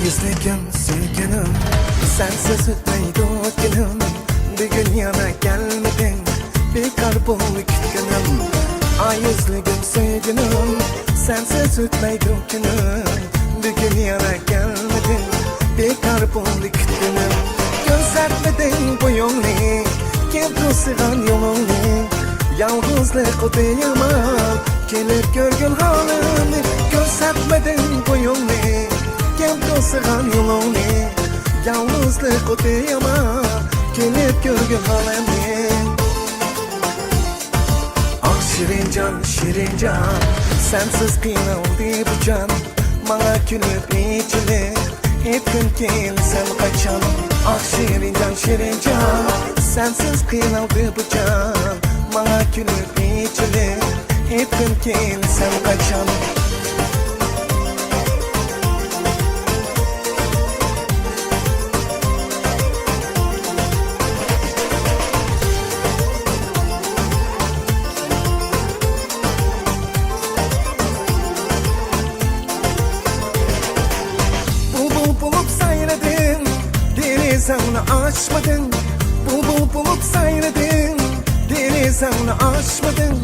Yüzlüküm sevgilim, sensiz ötmeydi o günüm. Bugün yana gelmedin, bekar buldu kütgünüm. Ay yüzlüküm sevgilim, sensiz ötmeydi o günüm. Bugün yana gelmedin, bekar buldu kütgünüm. Göstermedin bu yolunu, kim sığan yolunu. Yalnızlık odayamam, gelip görgün halimi. Göstermedin bu yolunu, kim sığan yolunu. Yalnızlık odayamam, gelip görgün halimi. Ah şirin can, şirin can, sensiz kıyıldı bu can. Bana gülüp içilir, etkin gelsen kaçan. Ah şirin can, şirin can, sensiz kıyıldı bu can. Bana gülüp içilir, etkin gelsen kaçan. Bulup sayradın, deniz ağını aşmadın. Bulup sayradın, deniz ağını aşmadın.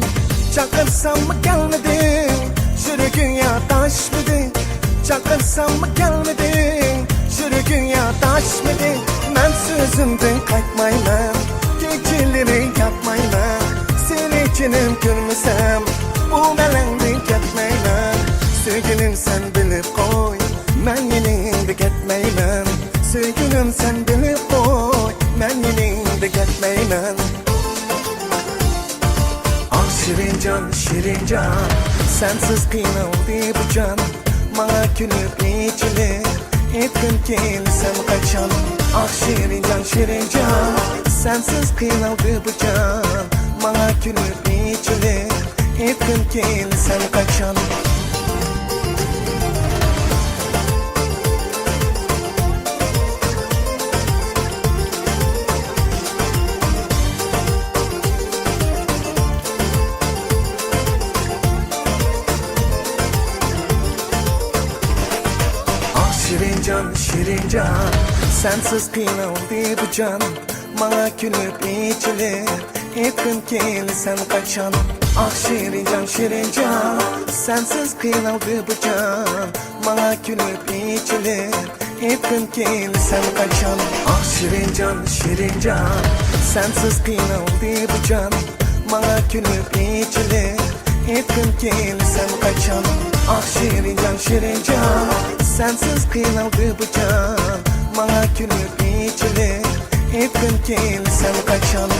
Çakırsam mı gelmedin, çürükün ya taşmadın. Çakırsam mı gelmedin, çürükün ya taşmadın. Ben sözümden kaçmayman, geceleri yapmayman. Seni içinim görmesem, bu melendin ketmeyman. Sevgilim sen bilip koy, ben yeninde gitmeymen. Sevgilim sen bilip koy, ben yeninde gitmeymen. Ah şirin can, şirin can, sensiz kıyıldı bu can. Bana gülüp içilir, etkin gelsen kaçan. Ah şirin can, şirin can, sensiz kıyıldı bu can. Bana gülüp içilir, etkin gelsen kaçan. Şirin can, şirin can, sensiz kıyıldı bu can. Bana gülüp içilir, etkin gelsen kaçan. Ah şirin can, şirin can, sensiz kıyıldı bu can. Bana gülüp içilir, etkin gelsen kaçan. Ah şirin can, şirin can, sensiz kıyıldı bu can. Bana gülüp içilir, etkin gelsen kaçan. Ah şirin can, şirin can, sensiz kıyıldı bu can. Bana gülüp içilir, etkin gelsen kaçan.